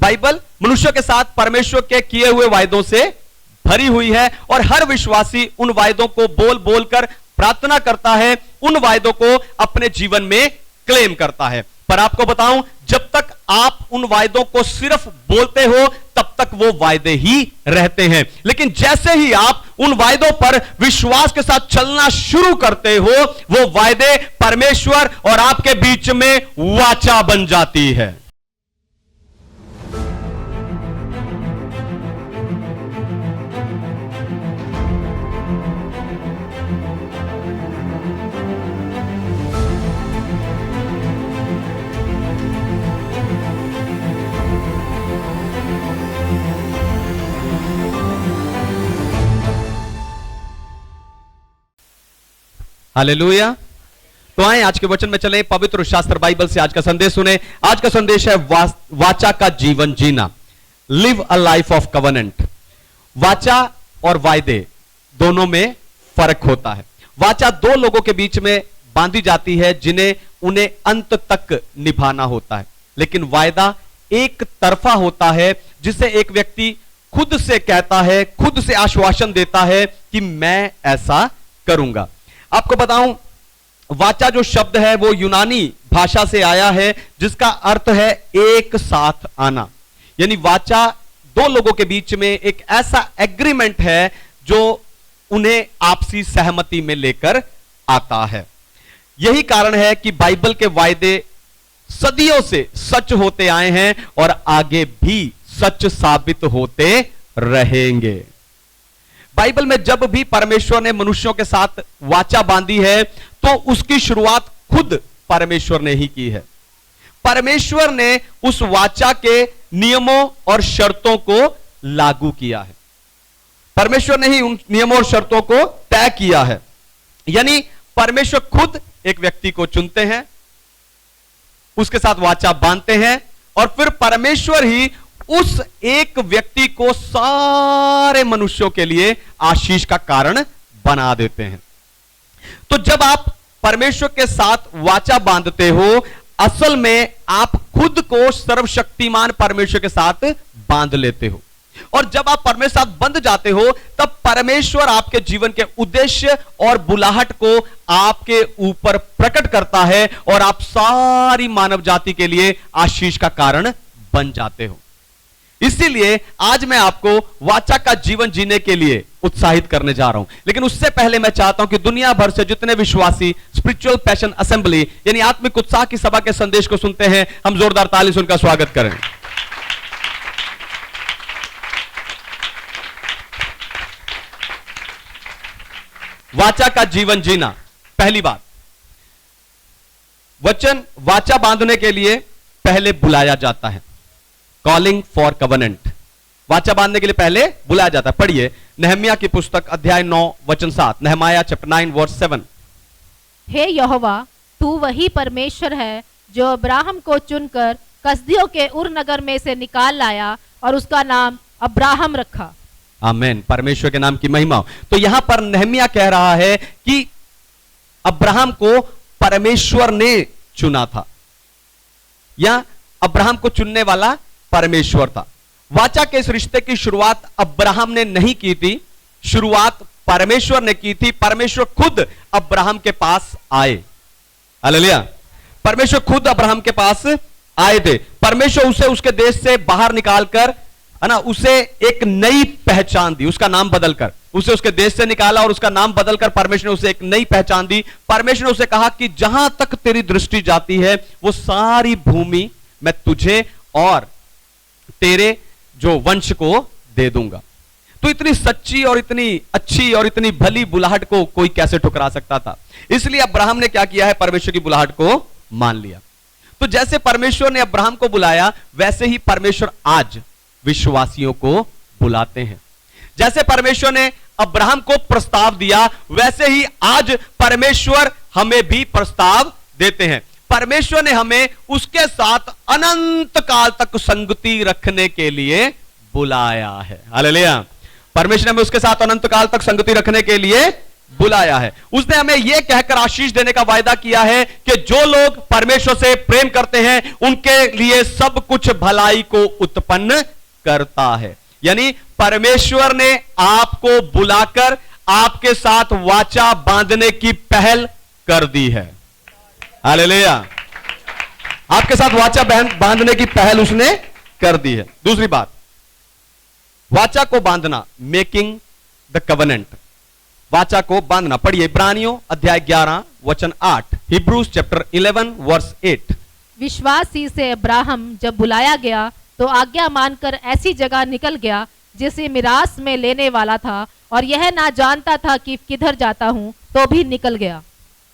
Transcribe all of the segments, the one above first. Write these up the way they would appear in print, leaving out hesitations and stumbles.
Bible मनुष्यों के साथ परमेश्वर के किए हुए वायदों से भरी हुई है और हर विश्वासी उन वायदों को बोल बोलकर प्रार्थना करता है, उन वायदों को अपने जीवन में क्लेम करता है। पर आपको बताऊं, जब तक आप उन वायदों को सिर्फ बोलते हो तब तक वो वायदे ही रहते हैं, लेकिन जैसे ही आप उन वायदों पर विश्वास के साथ चलना शुरू करते हो, वो वायदे परमेश्वर और आपके बीच में वाचा बन जाती है। हालेलुया। तो आए आज के वचन में चले, पवित्र शास्त्र बाइबल से आज का संदेश सुने। आज का संदेश है वाचा का जीवन जीना, live a life of covenant. वाचा और वायदे दोनों में फर्क होता है। वाचा दो लोगों के बीच में बांधी जाती है जिन्हें उन्हें अंत तक निभाना होता है, लेकिन वायदा एक तरफा होता है जिसे एक व्यक्ति खुद से कहता है, खुद से आश्वासन देता है कि मैं ऐसा करूंगा। आपको बताऊं, वाचा जो शब्द है वो यूनानी भाषा से आया है जिसका अर्थ है एक साथ आना। यानी वाचा दो लोगों के बीच में एक ऐसा एग्रीमेंट है जो उन्हें आपसी सहमति में लेकर आता है। यही कारण है कि बाइबल के वायदे सदियों से सच होते आए हैं और आगे भी सच साबित होते रहेंगे। बाइबल में जब भी परमेश्वर ने मनुष्यों के साथ वाचा बांधी है तो उसकी शुरुआत खुद परमेश्वर ने ही की है। परमेश्वर ने उस वाचा के नियमों और शर्तों को लागू किया है। परमेश्वर ने ही उन नियमों और शर्तों को तय किया है। यानी परमेश्वर खुद एक व्यक्ति को चुनते हैं, उसके साथ वाचा बांधते हैं और फिर परमेश्वर ही उस एक व्यक्ति को सारे मनुष्यों के लिए आशीष का कारण बना देते हैं। तो जब आप परमेश्वर के साथ वाचा बांधते हो, असल में आप खुद को सर्वशक्तिमान परमेश्वर के साथ बांध लेते हो। और जब आप परमेश्वर के साथ बंध जाते हो तब परमेश्वर आपके जीवन के उद्देश्य और बुलाहट को आपके ऊपर प्रकट करता है और आप सारी मानव जाति के लिए आशीष का कारण बन जाते हो। इसीलिए आज मैं आपको वाचा का जीवन जीने के लिए उत्साहित करने जा रहा हूं, लेकिन उससे पहले मैं चाहता हूं कि दुनिया भर से जितने विश्वासी स्पिरिचुअल पैशन असेंबली यानी आत्मिक उत्साह की सभा के संदेश को सुनते हैं, हम जोरदार ताली से उनका स्वागत करें। वाचा का जीवन जीना, पहली बात, वचन वाचा बांधने के लिए पहले बुलाया जाता है। कॉलिंग फॉर कवेनेंट, वाचा बांधने के लिए पहले बुलाया जाता है। पढ़िए नहम्याह की पुस्तक अध्याय 9 वचन 7, नहम्याह चैप्टर 9 वर्स 7। हे यहोवा, तू वही परमेश्वर है जो अब्राहम को चुनकर कसदियों के उर नगर में से निकाल लाया और उसका नाम अब्राहम रखा। आमीन, परमेश्वर के नाम की महिमा हो। तो यहां पर नहम्याह कह रहा है कि अब्राहम को परमेश्वर ने चुना था, या अब्राहम को चुनने वाला परमेश्वर था। वाचा के इस रिश्ते की शुरुआत अब्राहम ने नहीं की थी, शुरुआत परमेश्वर ने की थी। परमेश्वर खुद अब्राहम के पास आए। हालेलुया, परमेश्वर खुद अब्राहम के पास आए थे। परमेश्वर उसे उसके देश से बाहर निकालकर, है ना, उसे एक नई पहचान दी, उसका नाम बदलकर उसे उसके देश से निकाला और उसका नाम बदलकर परमेश्वर ने उसे एक नई पहचान दी। परमेश्वर ने उसे कहा कि जहां तक तेरी दृष्टि जाती है वो सारी भूमि मैं तुझे और तेरे जो वंश को दे दूंगा। तो इतनी सच्ची और इतनी अच्छी और इतनी भली बुलाहट को कोई कैसे ठुकरा सकता था? इसलिए अब्राहम ने क्या किया है, परमेश्वर की बुलाहट को मान लिया। तो जैसे परमेश्वर ने अब्राहम को बुलाया, वैसे ही परमेश्वर आज विश्वासियों को बुलाते हैं। जैसे परमेश्वर ने अब्राहम को प्रस्ताव दिया, वैसे ही आज परमेश्वर हमें भी प्रस्ताव देते हैं। परमेश्वर ने हमें उसके साथ अनंत काल तक संगति रखने के लिए बुलाया है। हालेलुया, परमेश्वर ने हमें उसके साथ अनंत काल तक संगति रखने के लिए बुलाया है। उसने हमें यह कहकर आशीष देने का वायदा किया है कि जो लोग परमेश्वर से प्रेम करते हैं उनके लिए सब कुछ भलाई को उत्पन्न करता है। यानी परमेश्वर ने आपको बुलाकर आपके साथ वाचा बांधने की पहल कर दी है। हालेलुया। आपके साथ वाचा बांधने की पहल उसने कर दी है। दूसरी बात, वाचा को बांधना, मेकिंग द कवेनेंट, वाचा को बांधना। पढ़िए इब्रानियों अध्याय 11 वचन 8, हिब्रूज चैप्टर 11 वर्स 8। विश्वास ही से अब्राहम जब बुलाया गया तो आज्ञा मानकर ऐसी जगह निकल गया जिसे मिरास में लेने वाला था, और यह ना जानता था कि किधर जाता हूं, तो भी निकल गया।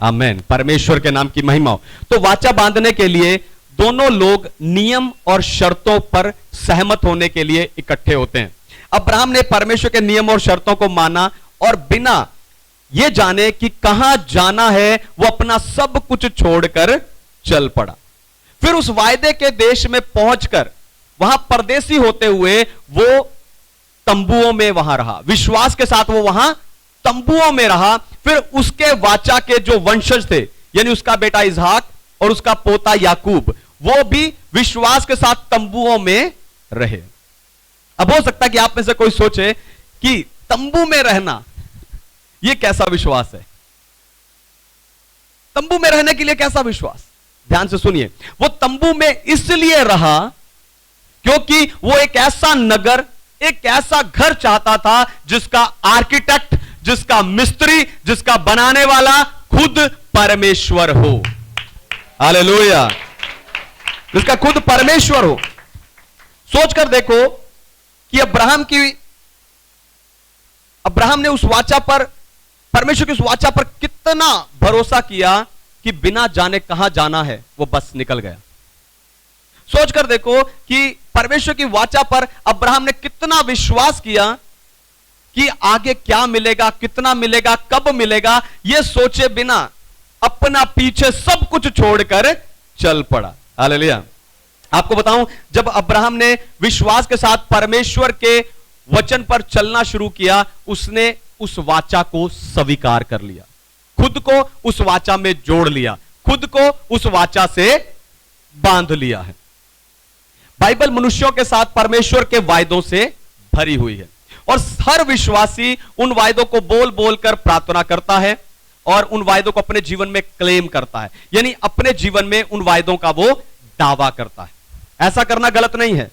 आमेन। परमेश्वर के नाम की महिमा हो। तो वाचा बांधने के लिए दोनों लोग नियम और शर्तों पर सहमत होने के लिए इकट्ठे होते हैं। अब्राहम ने परमेश्वर के नियम और शर्तों को माना और बिना यह जाने कि कहां जाना है वो अपना सब कुछ छोड़कर चल पड़ा। फिर उस वायदे के देश में पहुंचकर वहां परदेसी होते हुए वो तंबुओं में वहां रहा। विश्वास के साथ वो वहां तंबुओं में रहा। फिर उसके वाचा के जो वंशज थे, यानी उसका बेटा इसहाक और उसका पोता याकूब, वो भी विश्वास के साथ तंबुओं में रहे। अब हो सकता है कि आप में से कोई सोचे कि तंबू में रहना यह कैसा विश्वास है? तंबू में रहने के लिए कैसा विश्वास? ध्यान से सुनिए। वो तंबू में इसलिए रहा क्योंकि वो एक ऐसा नगर, एक ऐसा घर चाहता था जिसका आर्किटेक्ट, जिसका मिस्त्री, जिसका बनाने वाला खुद परमेश्वर हो। हालेलुया। जिसका खुद परमेश्वर हो। सोचकर देखो कि अब्राहम ने उस वाचा पर, परमेश्वर की उस वाचा पर कितना भरोसा किया कि बिना जाने कहां जाना है वो बस निकल गया। सोचकर देखो कि परमेश्वर की वाचा पर अब्राहम ने कितना विश्वास किया कि आगे क्या मिलेगा, कितना मिलेगा, कब मिलेगा, यह सोचे बिना अपना पीछे सब कुछ छोड़कर चल पड़ा। हालेलुया। आपको बताऊं, जब अब्राहम ने विश्वास के साथ परमेश्वर के वचन पर चलना शुरू किया, उसने उस वाचा को स्वीकार कर लिया, खुद को उस वाचा में जोड़ लिया, खुद को उस वाचा से बांध लिया है। बाइबल मनुष्यों के साथ परमेश्वर के वायदों से भरी हुई है और हर विश्वासी उन वायदों को बोल बोलकर प्रार्थना करता है और उन वायदों को अपने जीवन में क्लेम करता है, यानी अपने जीवन में उन वायदों का वो दावा करता है। ऐसा करना गलत नहीं है।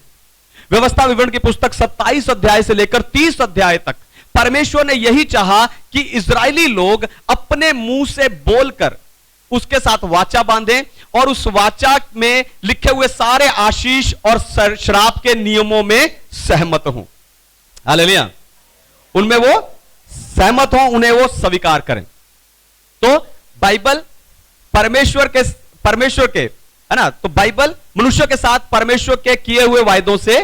व्यवस्था विवरण की पुस्तक 27 अध्याय से लेकर 30 अध्याय तक परमेश्वर ने यही चाहा कि इजरायली लोग अपने मुंह से बोलकर उसके साथ वाचा बांधें और उस वाचा में लिखे हुए सारे आशीष और श्राप के नियमों में सहमत हों। हालेलुया। उनमें वो सहमत हों, उन्हें वो स्वीकार करें। तो बाइबल परमेश्वर के है ना, तो बाइबल मनुष्य के साथ परमेश्वर के किए हुए वायदों से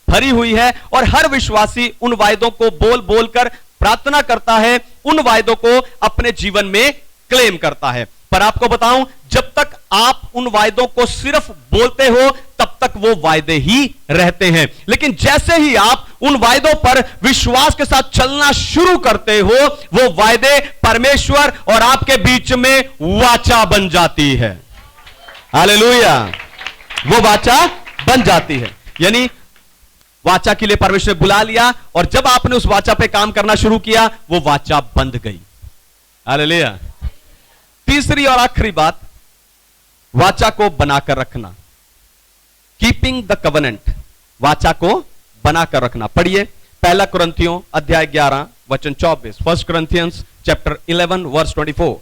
भरी हुई है और हर विश्वासी उन वायदों को बोल बोलकर प्रार्थना करता है, उन वायदों को अपने जीवन में क्लेम करता है। पर आपको बताऊं, जब तक आप उन वायदों को सिर्फ बोलते हो तब तक वो वायदे ही रहते हैं, लेकिन जैसे ही आप उन वायदों पर विश्वास के साथ चलना शुरू करते हो, वो वायदे परमेश्वर और आपके बीच में वाचा बन जाती है। हालेलुया। वो वाचा बन जाती है, यानी वाचा के लिए परमेश्वर ने बुला लिया और जब आपने उस वाचा पे काम करना शुरू किया, वो वाचा बंध गई। हालेलुया। तीसरी और आखिरी बात, वाचा को बनाकर रखना, कीपिंग द कवेनेंट, वाचा को बनाकर रखना। पढ़िए पहला कुरिन्थियों अध्याय 11 वचन 24, 1 Corinthians चैप्टर 11 वर्स 24।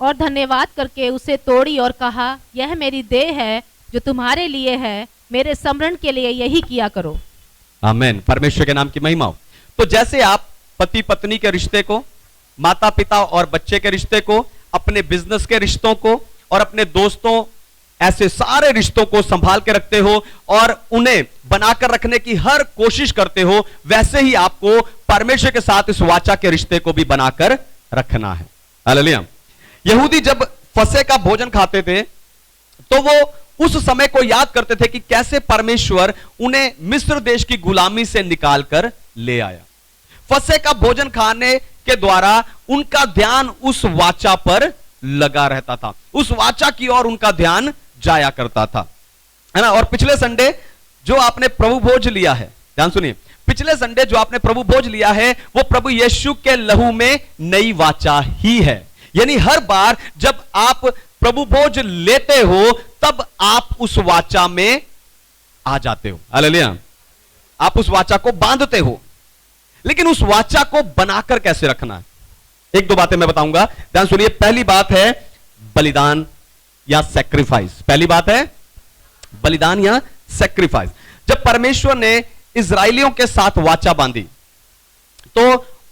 और धन्यवाद करके उसे तोड़ी और कहा, यह मेरी देह है जो तुम्हारे लिए है, मेरे स्मरण के लिए यही किया करो। आमीन। परमेश्वर के नाम की महिमा हो। तो जैसे आप पति पत्नी के रिश्ते को, माता पिता और बच्चे के रिश्ते को, अपने बिजनेस के रिश्तों को और अपने दोस्तों, ऐसे सारे रिश्तों को संभाल के रखते हो और उन्हें बनाकर रखने की हर कोशिश करते हो, वैसे ही आपको परमेश्वर के साथ इस वाचा के रिश्ते को भी बनाकर रखना है। हालेलुया। यहूदी जब फसह का भोजन खाते थे तो वो उस समय को याद करते थे कि कैसे परमेश्वर उन्हें मिस्र देश की गुलामी से निकालकर ले आया। फसह का भोजन खाने के द्वारा उनका ध्यान उस वाचा पर लगा रहता था, उस वाचा की ओर उनका ध्यान जाया करता था, है ना। और पिछले संडे जो आपने प्रभु भोज लिया है, ध्यान सुनिए, पिछले संडे जो आपने प्रभु भोज लिया है वो प्रभु यीशु के लहू में नई वाचा ही है। यानी हर बार जब आप प्रभु भोज लेते हो तब आप उस वाचा में आ जाते हो, हालेलुया। आप उस वाचा को बांधते हो, लेकिन उस वाचा को बनाकर कैसे रखना है, एक दो बातें मैं बताऊंगा, ध्यान सुनिए। पहली बात है बलिदान या सैक्रिफाइस। पहली बात है बलिदान या सैक्रिफाइस। जब परमेश्वर ने इजराइलियों के साथ वाचा बांधी तो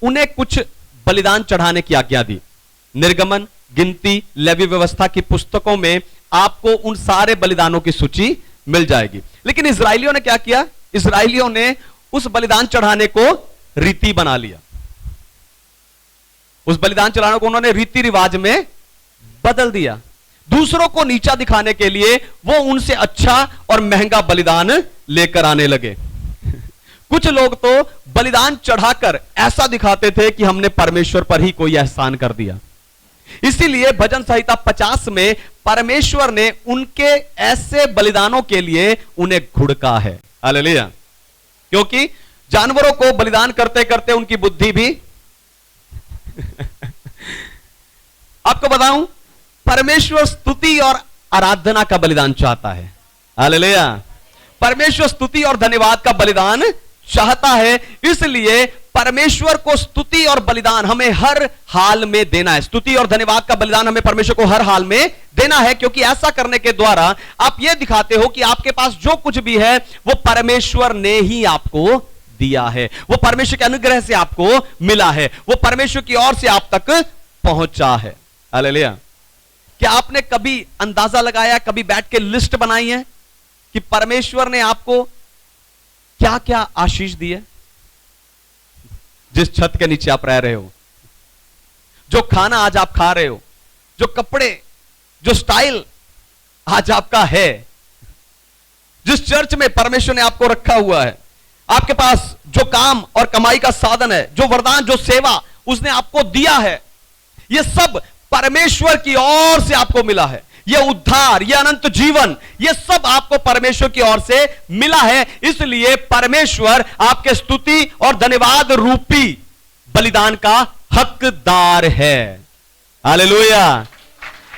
उन्हें कुछ बलिदान चढ़ाने की आज्ञा दी। निर्गमन, गिनती, लेवी व्यवस्था की पुस्तकों में आपको उन सारे बलिदानों की सूची मिल जाएगी। लेकिन इजराइलियों ने क्या किया, इजराइलियों ने उस बलिदान चढ़ाने को रीति बना लिया। उस बलिदान चढ़ाने को उन्होंने रीति रिवाज में बदल दिया। दूसरों को नीचा दिखाने के लिए वो उनसे अच्छा और महंगा बलिदान लेकर आने लगे। कुछ लोग तो बलिदान चढ़ाकर ऐसा दिखाते थे कि हमने परमेश्वर पर ही कोई एहसान कर दिया। इसीलिए भजन संहिता 50 में परमेश्वर ने उनके ऐसे बलिदानों के लिए उन्हें घुड़का है, हालेलुया। क्योंकि जानवरों को बलिदान करते करते उनकी बुद्धि भी आपको बताऊं, परमेश्वर स्तुति और आराधना का बलिदान चाहता है, हालेलुया। परमेश्वर स्तुति और धन्यवाद का बलिदान चाहता है, इसलिए परमेश्वर को स्तुति और बलिदान हमें हर हाल में देना है। स्तुति और धन्यवाद का बलिदान हमें परमेश्वर को हर हाल में देना है, क्योंकि ऐसा करने के द्वारा आप यह दिखाते हो कि आपके पास जो कुछ भी है वो परमेश्वर ने ही आपको दिया है, वो परमेश्वर के अनुग्रह से आपको मिला है, वो परमेश्वर की ओर से आप तक पहुंचा है, हालेलुया। क्या आपने कभी अंदाजा लगाया, कभी बैठ के लिस्ट बनाई है कि परमेश्वर ने आपको क्या क्या आशीष दी है? जिस छत के नीचे आप रह रहे हो, जो खाना आज आप खा रहे हो, जो कपड़े, जो स्टाइल आज आपका है, जिस चर्च में परमेश्वर ने आपको रखा हुआ है, आपके पास जो काम और कमाई का साधन है, जो वरदान, जो सेवा उसने आपको दिया है, यह सब परमेश्वर की ओर से आपको मिला है। यह उद्धार, यह अनंत जीवन, यह सब आपको परमेश्वर की ओर से मिला है। इसलिए परमेश्वर आपके स्तुति और धन्यवाद रूपी बलिदान का हकदार है, हालेलुया,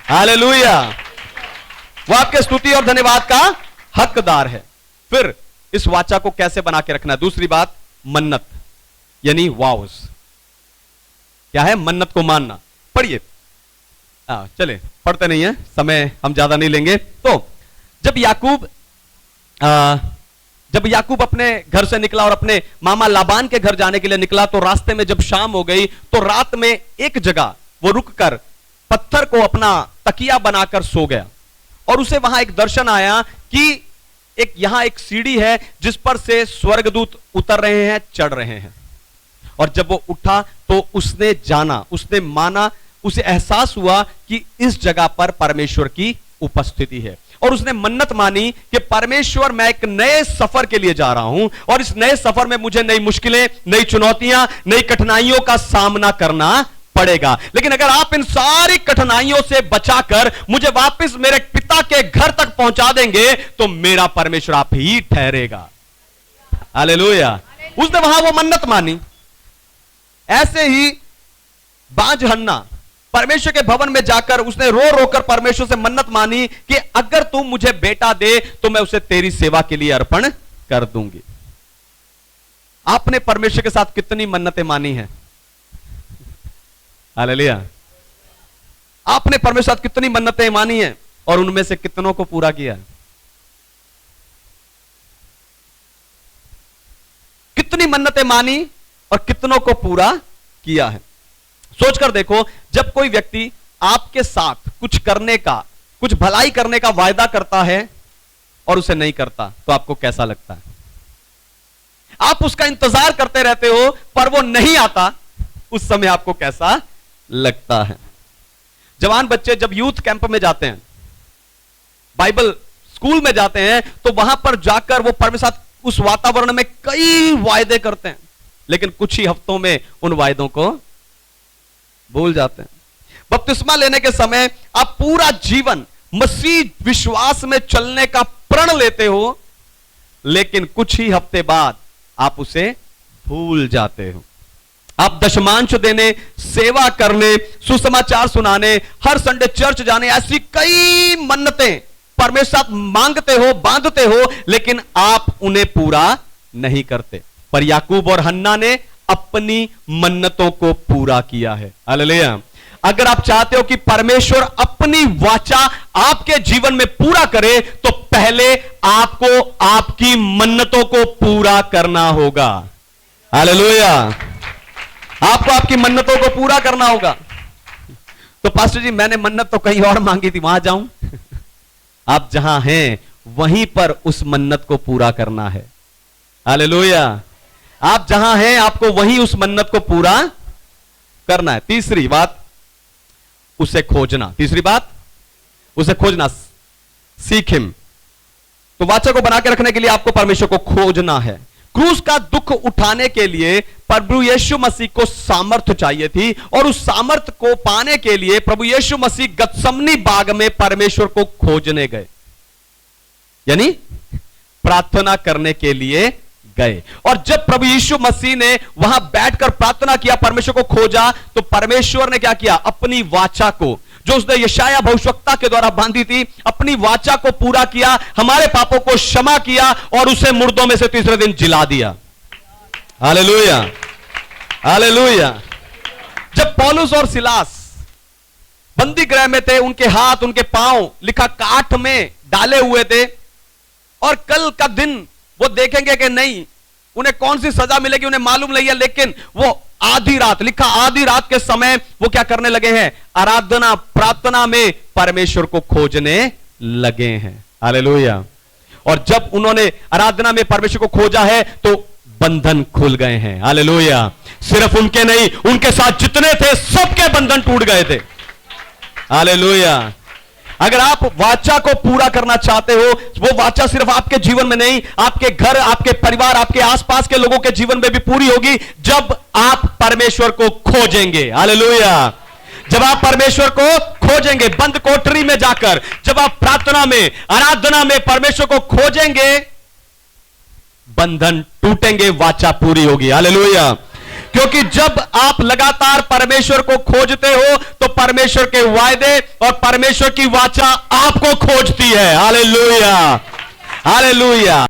हालेलुया। वो आपके स्तुति और धन्यवाद का हकदार है। फिर इस वाचा को कैसे बना के रखना है? दूसरी बात, मन्नत यानी वाउस। क्या है? मन्नत को मानना। पढ़िए, चले पढ़ते नहीं है, समय हम ज्यादा नहीं लेंगे। तो जब याकूब अपने घर से निकला और अपने मामा लाबान के घर जाने के लिए निकला, तो रास्ते में जब शाम हो गई तो रात में एक जगह वो रुककर पत्थर को अपना तकिया बनाकर सो गया। और उसे वहां एक दर्शन आया कि यहां एक सीढ़ी है जिस पर से स्वर्गदूत उतर रहे हैं, चढ़ रहे हैं। और जब वो उठा तो उसने जाना, उसने माना, उसे एहसास हुआ कि इस जगह पर परमेश्वर की उपस्थिति है। और उसने मन्नत मानी कि परमेश्वर, मैं एक नए सफर के लिए जा रहा हूं और इस नए सफर में मुझे नई मुश्किलें, नई चुनौतियां, नई कठिनाइयों का सामना करना पड़ेगा। लेकिन अगर आप इन सारी कठिनाइयों से बचाकर मुझे वापस मेरे पिता के घर तक पहुंचा देंगे तो मेरा परमेश्वर आप ही ठहरेगा, हालेलुया। उसने वहां वो मन्नत मानी। ऐसे ही बाज हन्ना परमेश्वर के भवन में जाकर उसने रो रोकर परमेश्वर से मन्नत मानी कि अगर तू मुझे बेटा दे तो मैं उसे तेरी सेवा के लिए अर्पण कर दूंगी। आपने परमेश्वर के साथ कितनी मन्नतें मानी हैं? हालेलुया। आपने परमेश्वर के साथ कितनी मन्नतें मानी हैं और उनमें से कितनों को पूरा किया? कितनी मन्नतें मानी और कितनों को पूरा किया है? सोचकर देखो, जब कोई व्यक्ति आपके साथ कुछ करने का, कुछ भलाई करने का वायदा करता है और उसे नहीं करता तो आपको कैसा लगता है? आप उसका इंतजार करते रहते हो पर वो नहीं आता, उस समय आपको कैसा लगता है? जवान बच्चे जब यूथ कैंप में जाते हैं, बाइबल स्कूल में जाते हैं तो वहां पर जाकर वो परमेश्वर उस वातावरण में कई वायदे करते हैं, लेकिन कुछ ही हफ्तों में उन वायदों को भूल जाते हैं। बपतिस्मा लेने के समय आप पूरा जीवन मसीह विश्वास में चलने का प्रण लेते हो, लेकिन कुछ ही हफ्ते बाद आप उसे भूल जाते हो। आप दशमांश देने, सेवा करने, सुसमाचार सुनाने, हर संडे चर्च जाने, ऐसी कई मन्नतें परमेश्वर मांगते हो, बांधते हो, लेकिन आप उन्हें पूरा नहीं करते। पर याकूब और हन्ना ने अपनी मन्नतों को पूरा किया है। हालेलुया। अगर आप चाहते हो कि परमेश्वर अपनी वाचा आपके जीवन में पूरा करे, तो पहले आपको आपकी मन्नतों को पूरा करना होगा। हालेलुया। आपको आपकी मन्नतों को पूरा करना होगा। तो पास्टर जी, मैंने मन्नत तो कहीं और मांगी थी, वहां जाऊं? आप जहां हैं वहीं पर उस मन्नत को पूरा करना है। हालेलुया। आप जहां हैं आपको वहीं उस मन्नत को पूरा करना है। तीसरी बात, उसे खोजना। तीसरी बात, उसे खोजना। सीख हिम। तो वाचा को बना के रखने के लिए आपको परमेश्वर को खोजना है। क्रूस का दुख उठाने के लिए प्रभु यीशु मसीह को सामर्थ्य चाहिए थी, और उस सामर्थ्य को पाने के लिए प्रभु यीशु मसीह गत्समनी बाग में परमेश्वर को खोजने गए, यानी प्रार्थना करने के लिए गए। और जब प्रभु यीशु मसीह ने वहां बैठकर प्रार्थना किया, परमेश्वर को खोजा, तो परमेश्वर ने क्या किया? अपनी वाचा को, जो उसने यशाया भविष्यवक्ता के द्वारा बांधी थी, अपनी वाचा को पूरा किया, हमारे पापों को क्षमा किया और उसे मुर्दों में से तीसरे दिन जिला दिया। Hallelujah, hallelujah. जब पौलुस और सिलास बंदी गृह में थे, उनके हाथ, उनके पांव लिखा काठ में डाले हुए थे, और कल का दिन वो देखेंगे कि नहीं उन्हें कौन सी सजा मिलेगी उन्हें मालूम नहीं है, लेकिन वो आधी रात, लिखा आधी रात के समय वो क्या करने लगे हैं? आराधना, प्रार्थना में परमेश्वर को खोजने लगे हैं। हालेलुया। और जब उन्होंने आराधना में परमेश्वर को खोजा है तो बंधन खुल गए हैं। हालेलुया। सिर्फ उनके नहीं, उनके साथ जितने थे सबके बंधन टूट गए थे। हालेलुया। अगर आप वाचा को पूरा करना चाहते हो, वो वाचा सिर्फ आपके जीवन में नहीं, आपके घर, आपके परिवार, आपके आसपास के लोगों के जीवन में भी पूरी होगी जब आप परमेश्वर को खोजेंगे। हालेलुया। जब आप परमेश्वर को खोजेंगे, बंद कोठरी में जाकर, जब आप प्रार्थना में, आराधना में परमेश्वर को खोजेंगे, बंधन टूटेंगे, वाचा पूरी होगी। हालेलुया। क्योंकि जब आप लगातार परमेश्वर को खोजते हो तो परमेश्वर के वायदे और परमेश्वर की वाचा आपको खोजती है। Hallelujah, hallelujah.